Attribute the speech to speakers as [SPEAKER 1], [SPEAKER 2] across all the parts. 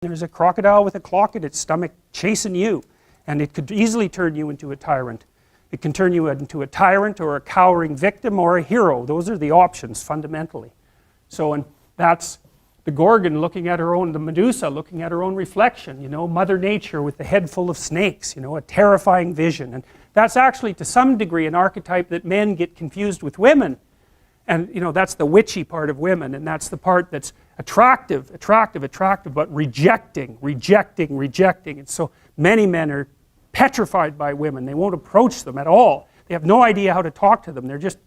[SPEAKER 1] There's a crocodile with a clock in its stomach chasing you, and it could easily turn you into a tyrant. It can turn you into a tyrant or a cowering victim or a hero. Those are the options fundamentally. So, and that's the Gorgon looking at her own, the Medusa looking at her own reflection, you know, Mother Nature with the head full of snakes, you know, a terrifying vision. And that's actually to some degree an archetype that men get confused with women. And you know, that's the witchy part of women, and that's the part that's attractive, but rejecting. And so many men are petrified by women. They won't approach them at all. They have no idea how to talk to them. They're just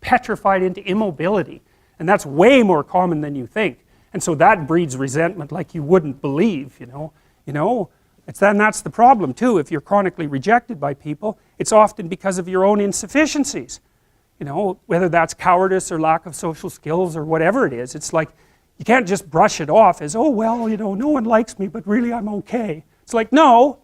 [SPEAKER 1] petrified into immobility. And that's way more common than you think. And so that breeds resentment like you wouldn't believe, you know. Then that's the problem too. If you're chronically rejected by people, it's often because of your own insufficiencies. You know, whether that's cowardice or lack of social skills or whatever it is, it's like you can't just brush it off as, oh well, you know, no one likes me, but really I'm okay. It's like, no,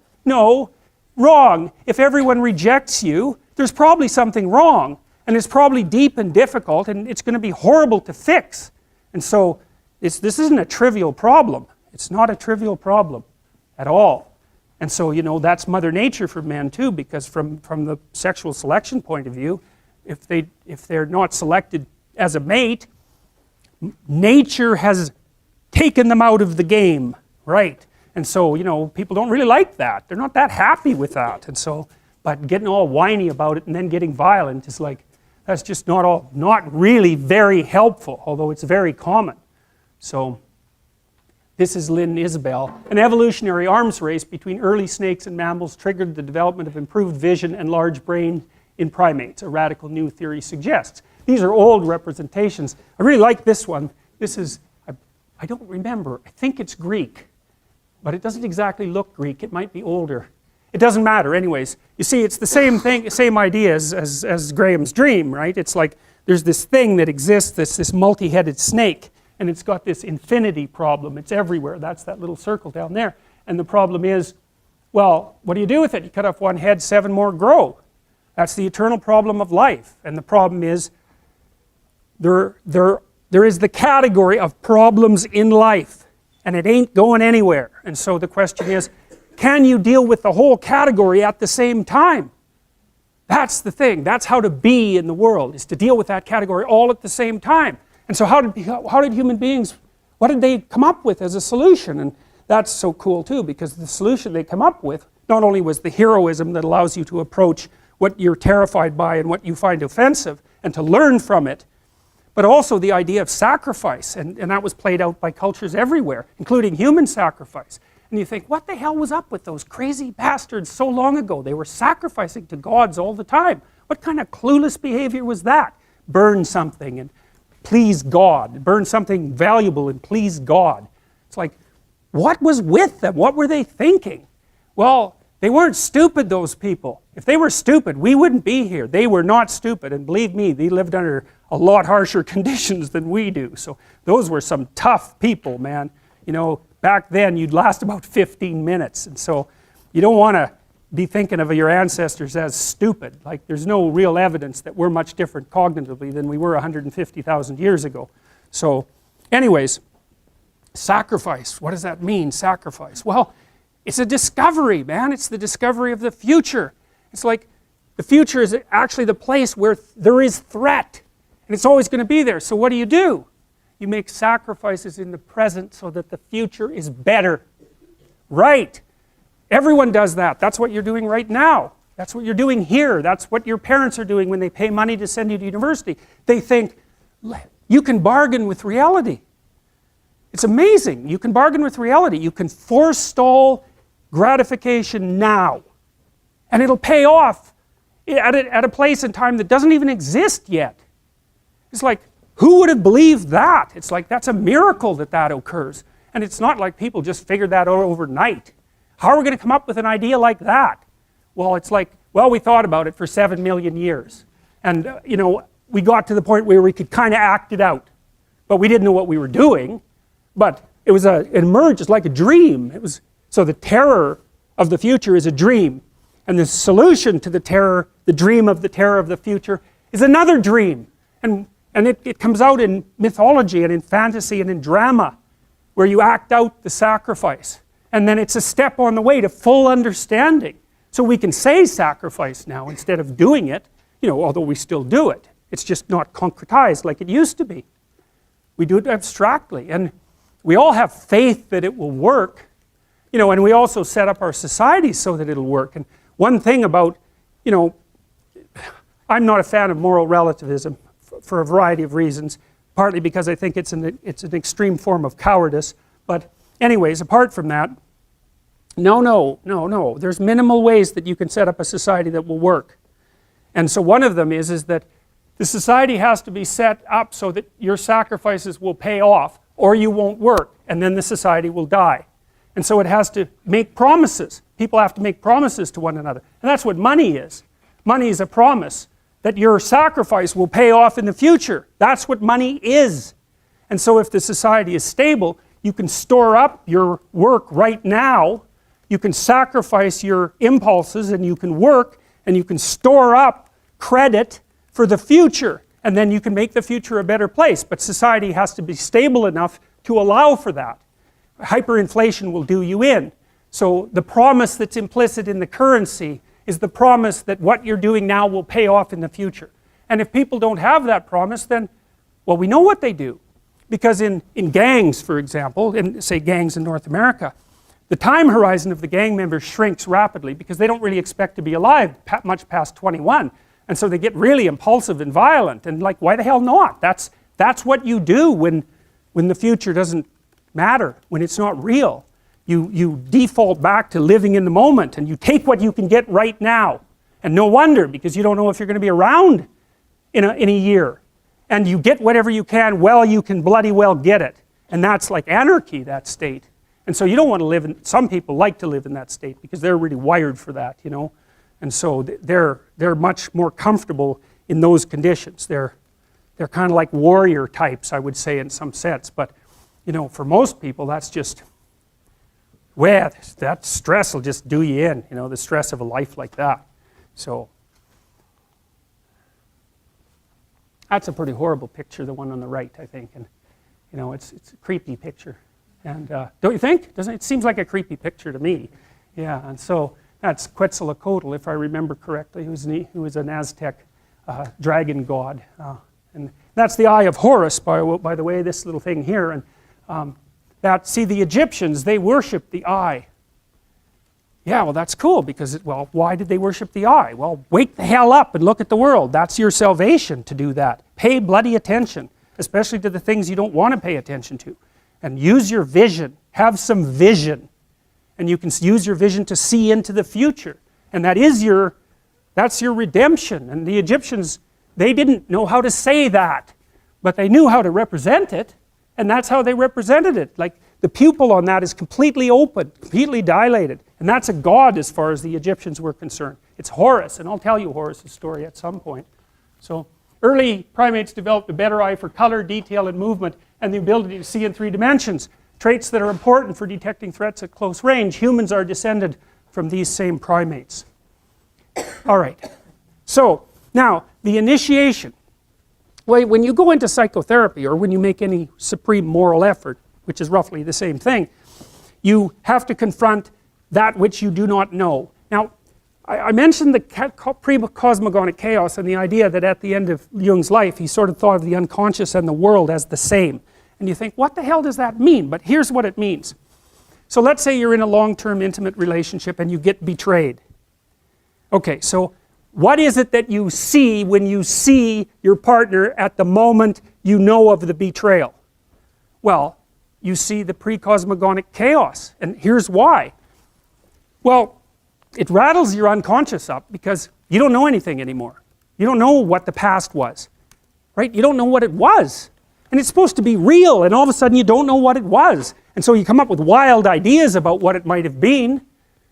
[SPEAKER 1] wrong. If everyone rejects you, there's probably something wrong, and it's probably deep and difficult, and it's going to be horrible to fix. And so this isn't a trivial problem. It's not a trivial problem at all. And so, you know, that's Mother Nature for men too, because from the sexual selection point of view, if they're not selected as a mate, nature has taken them out of the game, right? And so, you know, people don't really like that. They're not that happy with that. And so, but getting all whiny about it and then getting violent is like, that's just not really very helpful, although it's very common. So, this is Lynn Isabel. An evolutionary arms race between early snakes and mammals triggered the development of improved vision and large brain in primates, a radical new theory suggests. These are old representations. I really like this one. This is, I don't remember, I think it's Greek, but it doesn't exactly look Greek. It might be older. It doesn't matter anyways. You see, it's the same thing, same idea as Graham's dream, right? It's like there's this thing that exists, this multi-headed snake, and it's got this infinity problem. It's everywhere. That's that little circle down there. And the problem is, well, what do you do with it? You cut off one head, 7 more grow. That's the eternal problem of life. And the problem is, there is the category of problems in life, and it ain't going anywhere. And so the question is, can you deal with the whole category at the same time? That's the thing. That's how to be in the world, is to deal with that category all at the same time. And so how did human beings, what did they come up with as a solution? And that's so cool too, because the solution they come up with not only was the heroism that allows you to approach what you're terrified by and what you find offensive and to learn from it, but also the idea of sacrifice, and that was played out by cultures everywhere, including human sacrifice. And you think, what the hell was up with those crazy bastards so long ago? They were sacrificing to gods all the time. What kind of clueless behavior was that? Burn something and please God. Burn something valuable and please God. It's like, what was with them? What were they thinking? Well, they weren't stupid, those people. If they were stupid, we wouldn't be here. They were not stupid, and believe me, they lived under a lot harsher conditions than we do. So those were some tough people, man. You know, back then you'd last about 15 minutes, and so you don't want to be thinking of your ancestors as stupid. Like, there's no real evidence that we're much different cognitively than we were 150,000 years ago. So anyways, sacrifice. What does that mean, sacrifice? Well, it's a discovery, man. It's the discovery of the future. It's like the future is actually the place where there is threat, and it's always going to be there. So what do? You make sacrifices in the present so that the future is better. Right. Everyone does that. That's what you're doing right now. That's what you're doing here. That's what your parents are doing when they pay money to send you to university. They think, you can bargain with reality. It's amazing. You can bargain with reality. You can forestall gratification now, and it'll pay off at a place and time that doesn't even exist yet. It's like, who would have believed that? It's like, that's a miracle that occurs. And it's not like people just figured that out overnight. How are we going to come up with an idea like that? Well, it's like, well, we thought about it for 7 million years. And, you know, we got to the point where we could kind of act it out. But we didn't know what we were doing. But it emerged as like a dream. So the terror of the future is a dream. And the solution to the terror, the dream of the terror of the future, is another dream. And it comes out in mythology and in fantasy and in drama. where you act out the sacrifice. And then it's a step on the way to full understanding. So we can say sacrifice now instead of doing it, you know, although we still do it. It's just not concretized like it used to be. We do it abstractly. And we all have faith that it will work, you know, and we also set up our societies so that it'll work. And one thing about, you know, I'm not a fan of moral relativism for a variety of reasons, partly because I think it's an extreme form of cowardice. But anyways, apart from that, no. There's minimal ways that you can set up a society that will work. And so one of them is that the society has to be set up so that your sacrifices will pay off or you won't work, and then the society will die. And so it has to make promises. People have to make promises to one another. And that's what money is. Money is a promise that your sacrifice will pay off in the future. That's what money is. And so if the society is stable, you can store up your work right now, you can sacrifice your impulses, and you can work, and you can store up credit for the future, and then you can make the future a better place. But society has to be stable enough to allow for that. Hyperinflation will do you in. So the promise that's implicit in the currency is the promise that what you're doing now will pay off in the future. And if people don't have that promise, then, well, we know what they do. Because in gangs, for example, in, say, gangs in North America, the time horizon of the gang members shrinks rapidly because they don't really expect to be alive much past 21. And so they get really impulsive and violent, and like, why the hell not? That's what you do when the future doesn't matter, when it's not real. You default back to living in the moment, and you take what you can get right now. And no wonder, because you don't know if you're going to be around in a year. And you get whatever you can while you can bloody well get it. And that's like anarchy, that state. And so you don't want to live in, some people like to live in that state because they're really wired for that, you know. And so they're much more comfortable in those conditions. They're kind of like warrior types, I would say, in some sense. But, you know, for most people, that's just, well, that stress will just do you in, you know, the stress of a life like that. So that's a pretty horrible picture, the one on the right, I think. And, you know, it's a creepy picture. And don't you think? Doesn't it seems like a creepy picture to me? Yeah, and so that's Quetzalcoatl, if I remember correctly, who was an Aztec dragon god. And that's the Eye of Horus, by the way, this little thing here. And see, the Egyptians, they worshiped the eye. Yeah, well, that's cool because, well, why did they worship the eye? Well, wake the hell up and look at the world. That's your salvation to do that. Pay bloody attention, especially to the things you don't want to pay attention to. And use your vision. Have some vision. And you can use your vision to see into the future. And that's your redemption. And the Egyptians, they didn't know how to say that, but they knew how to represent it. And that's how they represented it. Like, the pupil on that is completely open, completely dilated. And that's a god as far as the Egyptians were concerned. It's Horus, and I'll tell you Horus' story at some point. So, early primates developed a better eye for color, detail, and movement, and the ability to see in 3 dimensions. Traits that are important for detecting threats at close range. Humans are descended from these same primates. All right. So, now, the initiation. Well, when you go into psychotherapy, or when you make any supreme moral effort, which is roughly the same thing, you have to confront that which you do not know. Now, I mentioned the pre-cosmogonic chaos and the idea that at the end of Jung's life, he sort of thought of the unconscious and the world as the same. And you think, what the hell does that mean? But here's what it means. So let's say you're in a long-term intimate relationship and you get betrayed. Okay, so what is it that you see when you see your partner at the moment you know of the betrayal? Well, you see the pre-cosmogonic chaos. And here's why. Well, it rattles your unconscious up because you don't know anything anymore. You don't know what the past was, right? You don't know what it was. And it's supposed to be real, and all of a sudden you don't know what it was. And so you come up with wild ideas about what it might have been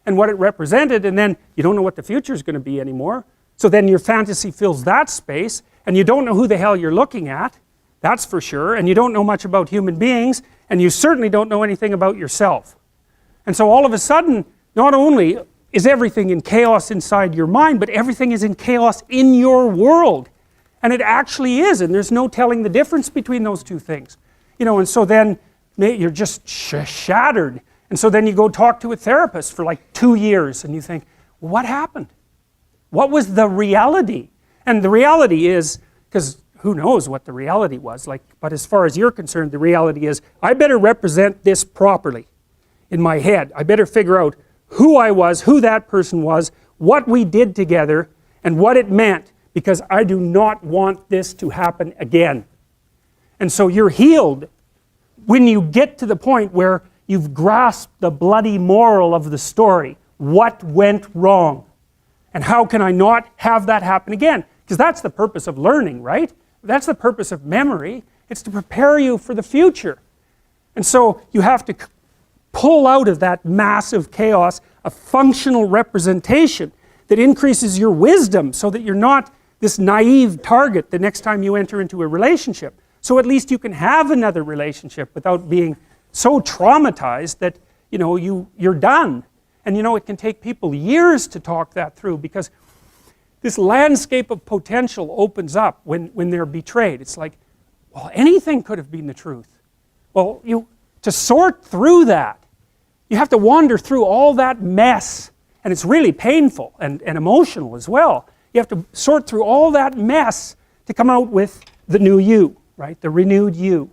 [SPEAKER 1] and what it represented, and then you don't know what the future is going to be anymore. So then your fantasy fills that space, and you don't know who the hell you're looking at, that's for sure, and you don't know much about human beings, and you certainly don't know anything about yourself. And so all of a sudden, not only is everything in chaos inside your mind, but everything is in chaos in your world. And it actually is, and there's no telling the difference between those two things. You know, and so then you're just shattered. And so then you go talk to a therapist for like 2 years and you think, what happened? What was the reality? And the reality is, because who knows what the reality was, like, but as far as you're concerned, the reality is, I better represent this properly in my head. I better figure out who I was, who that person was, what we did together, and what it meant, because I do not want this to happen again. And so you're healed when you get to the point where you've grasped the bloody moral of the story. What went wrong? And how can I not have that happen again? Because that's the purpose of learning, right? That's the purpose of memory. It's to prepare you for the future. And so you have to pull out of that massive chaos a functional representation that increases your wisdom so that you're not this naive target the next time you enter into a relationship. So at least you can have another relationship without being so traumatized that, you know, you're done. And you know, it can take people years to talk that through, because this landscape of potential opens up when they're betrayed. It's like, well, anything could have been the truth. Well, to sort through that, you have to wander through all that mess, and it's really painful and emotional as well. You have to sort through all that mess to come out with the new you, right? The renewed you.